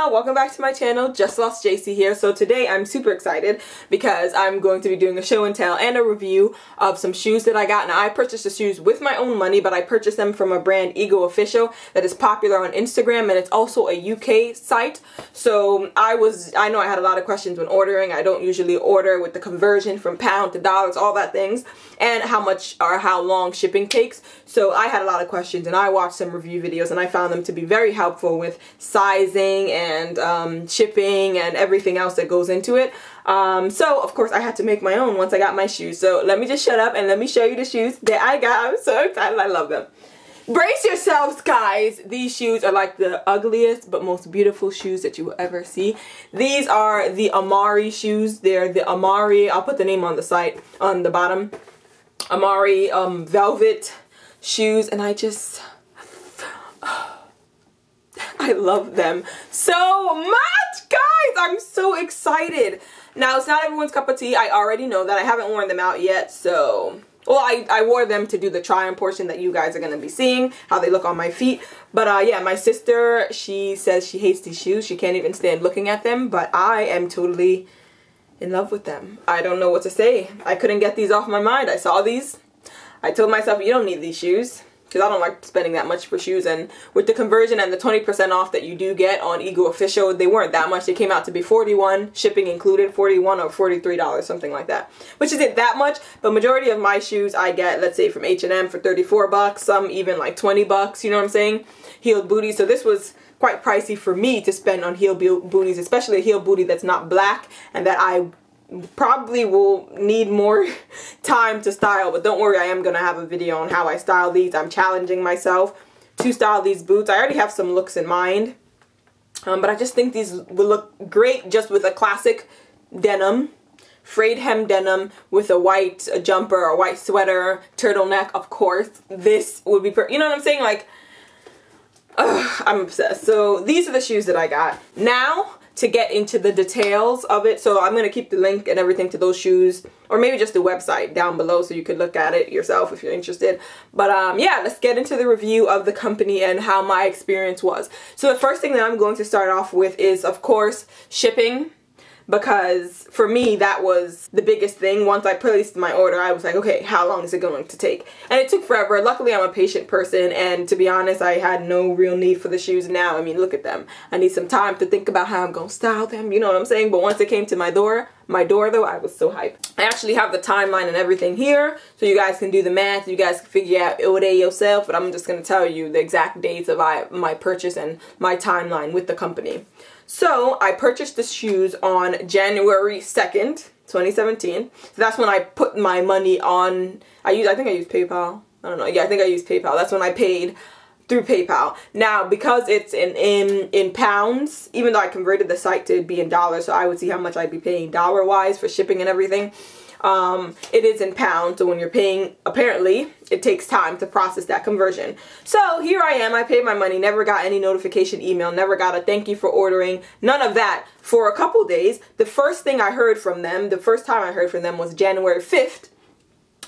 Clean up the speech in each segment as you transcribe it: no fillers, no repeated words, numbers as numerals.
y'all, welcome back to my channel. JustLostJC here. So today I'm super excited because I'm going to be doing a show and tell and a review of some shoes that I got. Now I purchased the shoes with my own money, but I purchased them from a brand Ego Official that is popular on Instagram, and it's also a UK site. So I know I had a lot of questions when ordering. I don't usually order with the conversion from pound to dollars, all that things, and how much or how long shipping takes. So I had a lot of questions, and I watched some review videos, and I found them to be very helpful with sizing and shipping and everything else that goes into it. So of course I had to make my own once I got my shoes. So let me just shut up and let me show you the shoes that I got. I'm so excited. I love them. Brace yourselves, guys. These shoes are like the ugliest but most beautiful shoes that you will ever see. These are the Amari shoes. They're the Amari, I'll put the name on the site on the bottom, Amari velvet shoes, and I love them so much, guys. I'm so excited. Now, it's not everyone's cup of tea. I already know that. I haven't worn them out yet, so... Well, I wore them to do the try-on portion that you guys are going to be seeing, how they look on my feet. But yeah, my sister, she says she hates these shoes. She can't even stand looking at them, but I am totally in love with them. I don't know what to say. I couldn't get these off my mind. I saw these. I told myself, you don't need these shoes, because I don't like spending that much for shoes, and with the conversion and the 20% off that you do get on Ego Official, they weren't that much. They came out to be $41, shipping included, $41 or $43, something like that, which isn't that much. But majority of my shoes I get, let's say from H&M for 34 bucks, some even like 20 bucks, you know what I'm saying? Heeled booty. So this was quite pricey for me to spend on heel booties, especially a heel booty that's not black and that I probably will need more time to style. But don't worry, I am gonna have a video on how I style these. I'm challenging myself to style these boots. I already have some looks in mind, but I just think these will look great just with a classic denim, frayed hem denim with a white jumper or white sweater, turtleneck, of course. This would be you know what I'm saying? Like, I'm obsessed. So these are the shoes that I got. Now to get into the details of it, so I'm going to keep the link and everything to those shoes, or maybe just the website down below so you could look at it yourself if you're interested. But yeah, let's get into the review of the company and how my experience was. So the first thing that I'm going to start off with is, of course, shipping. Because for me, that was the biggest thing. Once I placed my order, I was like, okay, how long is it going to take? And it took forever. Luckily, I'm a patient person, and to be honest, I had no real need for the shoes now. I mean, look at them. I need some time to think about how I'm going to style them, you know what I'm saying? But once it came to my door though, I was so hyped. I actually have the timeline and everything here, so you guys can do the math. You guys can figure out it yourself, but I'm just going to tell you the exact dates of my purchase and my timeline with the company. So I purchased the shoes on January 2nd, 2017. So that's when I put my money on, I think I used PayPal. I don't know. Yeah, I think I used PayPal. That's when I paid through PayPal. Now, because it's in pounds, even though I converted the site to be in dollars, so I would see how much I'd be paying dollar-wise for shipping and everything. It is in pounds, so when you're paying, apparently, it takes time to process that conversion. So here I am, I paid my money, never got any notification email, never got a thank you for ordering, none of that for a couple days. The first thing I heard from them, the first time I heard from them was January 5th.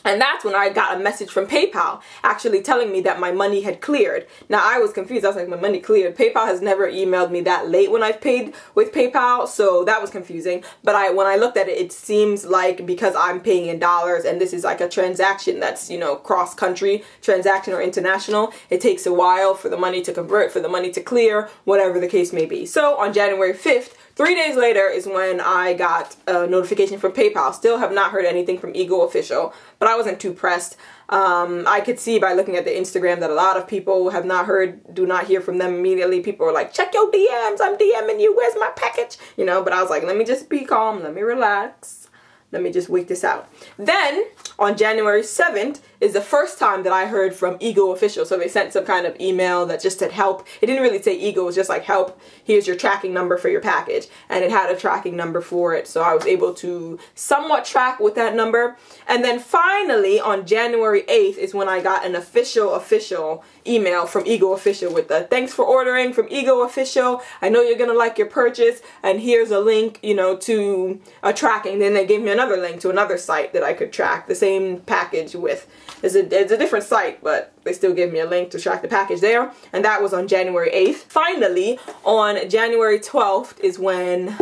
And that's when I got a message from PayPal actually telling me that my money had cleared. Now, I was confused. I was like, my money cleared? PayPal has never emailed me that late when I've paid with PayPal, so that was confusing. But when I looked at it, it seems like because I'm paying in dollars and this is like a transaction that's, you know, cross-country transaction or international, it takes a while for the money to convert, for the money to clear, whatever the case may be. So on January 5th, 3 days later is when I got a notification from PayPal. Still have not heard anything from Ego Official, but I wasn't too pressed. I could see by looking at the Instagram that a lot of people have not heard, do not hear from them immediately. People are like, check your DMs, I'm DMing you, where's my package? You know, but I was like, let me just be calm, let me relax. Let me just wait this out. Then, on January 7th, is the first time that I heard from Ego Official. So they sent some kind of email that just said help. It didn't really say Ego, it was just like help, here's your tracking number for your package. And it had a tracking number for it. So I was able to somewhat track with that number. And then finally, on January 8th is when I got an official email from Ego Official with the thanks for ordering from Ego Official. I know you're gonna like your purchase, and here's a link, you know, to a tracking. Then they gave me another link to another site that I could track the same package with. It's a different site, but they still gave me a link to track the package there. And that was on January 8th. Finally, on January 12th is when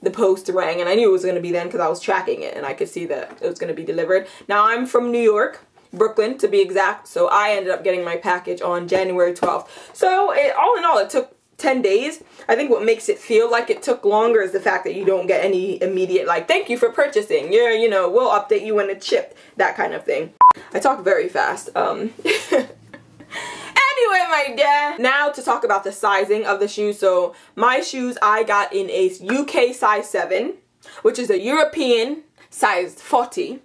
the post rang, and I knew it was going to be then because I was tracking it and I could see that it was going to be delivered. Now I'm from New York, Brooklyn to be exact, so I ended up getting my package on January 12th. So all in all, it took 10 days. I think what makes it feel like it took longer is the fact that you don't get any immediate, like, thank you for purchasing. Yeah, you know, we'll update you when it's shipped. That kind of thing. I talk very fast. Anyway, my dear, now to talk about the sizing of the shoes. So my shoes I got in a UK size 7, which is a European size 40,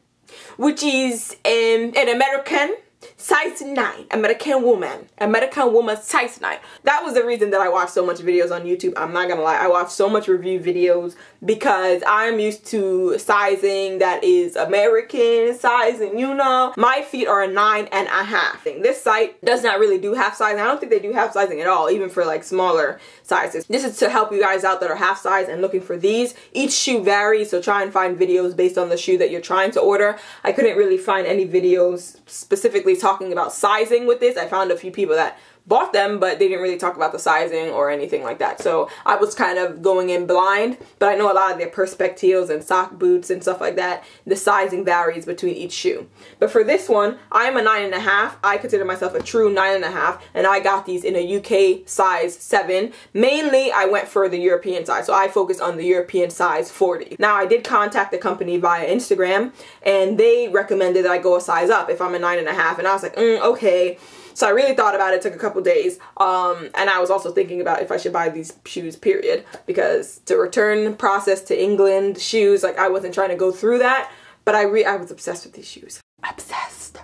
which is an American size 9, American woman size 9. That was the reason that I watched so much videos on YouTube. I'm not gonna lie, I watched so much review videos because I'm used to sizing that is American sizing, you know. My feet are a 9.5. This site does not really do half sizing. I don't think they do half sizing at all, even for like smaller sizes. This is to help you guys out that are half size and looking for these. Each shoe varies, so try and find videos based on the shoe that you're trying to order. I couldn't really find any videos specifically talking about sizing with this. I found a few people that bought them, but they didn't really talk about the sizing or anything like that. So I was kind of going in blind, but I know a lot of their Perspex heels and sock boots and stuff like that, the sizing varies between each shoe. But for this one, I'm a 9.5. I consider myself a true 9.5, and I got these in a UK size 7. Mainly, I went for the European size, so I focused on the European size 40. Now, I did contact the company via Instagram, and they recommended that I go a size up if I'm a 9.5, and I was like, okay. So I really thought about it, took a couple days, and I was also thinking about if I should buy these shoes, period, because to return process to England shoes, like, I wasn't trying to go through that, but I was obsessed with these shoes. Obsessed.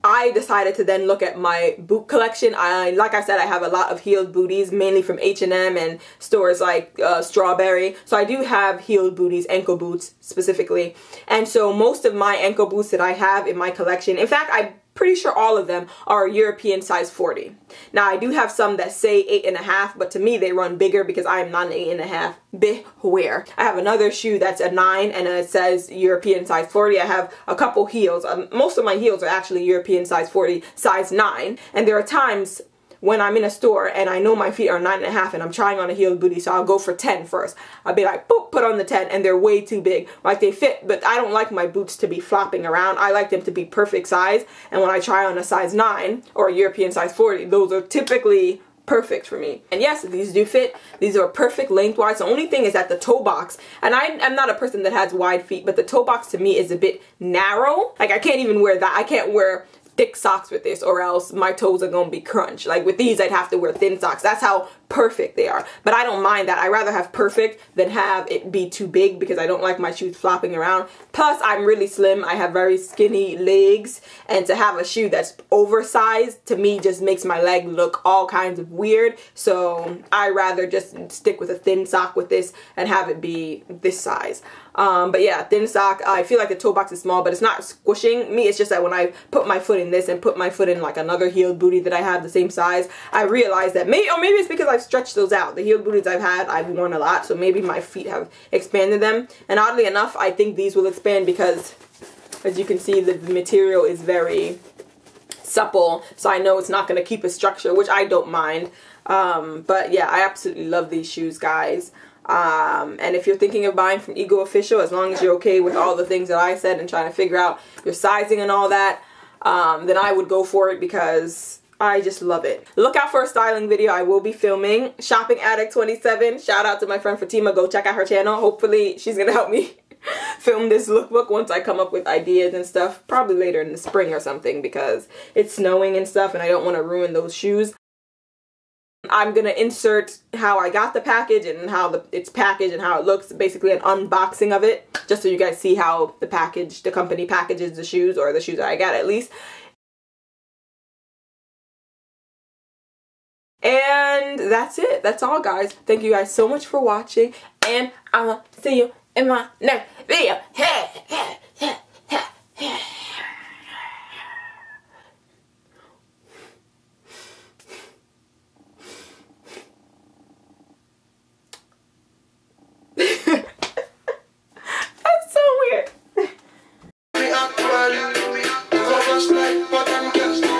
I decided to then look at my boot collection. Like I said, I have a lot of heeled booties, mainly from H&M and stores like Strawberry. So I do have heeled booties, ankle boots specifically. And so most of my ankle boots that I have in my collection, in fact, I'm pretty sure all of them are European size 40. Now, I do have some that say 8.5, but to me they run bigger because I am not an 8.5. Beware. I have another shoe that's a 9 and it says European size 40. I have a couple heels. Most of my heels are actually European size 40, size 9. And there are times when I'm in a store and I know my feet are 9.5 and I'm trying on a heeled booty, so I'll go for 10 first. I'll be like, boop, put on the 10, and they're way too big. Like, they fit, but I don't like my boots to be flopping around. I like them to be perfect size, and when I try on a size 9 or a European size 40, those are typically perfect for me. And yes, these do fit. These are perfect lengthwise. The only thing is that the toe box, and I'm not a person that has wide feet, but the toe box to me is a bit narrow. Like, I can't even wear that. I can't wear thick socks with this or else my toes are gonna be crunched. Like, with these I'd have to wear thin socks. That's how perfect they are. But I don't mind that. I rather have perfect than have it be too big because I don't like my shoes flopping around. Plus, I'm really slim. I have very skinny legs, and to have a shoe that's oversized to me just makes my leg look all kinds of weird. So I rather just stick with a thin sock with this and have it be this size. But yeah, thin sock. I feel like the toe box is small, but it's not squishing me. It's just that when I put my foot in this and put my foot in like another heeled booty that I have the same size, I realized that maybe it's because I've stretched those out. The heeled booties I've worn a lot, so maybe my feet have expanded them. And oddly enough, I think these will expand because, as you can see, the material is very supple, so I know it's not going to keep a structure, which I don't mind. But yeah, I absolutely love these shoes, guys. And if you're thinking of buying from Ego Official, as long as you're okay with all the things that I said and trying to figure out your sizing and all that, then I would go for it because I just love it. Look out for a styling video I will be filming. Shopping Addict 27. Shout out to my friend Fatima. Go check out her channel. Hopefully she's gonna help me film this lookbook once I come up with ideas and stuff. Probably later in the spring or something because it's snowing and stuff and I don't want to ruin those shoes. I'm going to insert how I got the package and how it's packaged and how it looks, basically an unboxing of it, just so you guys see how the company packages the shoes, or the shoes that I got at least. And that's it. That's all, guys. Thank you guys so much for watching, and I'll see you in my next video. That's so weird. Everybody got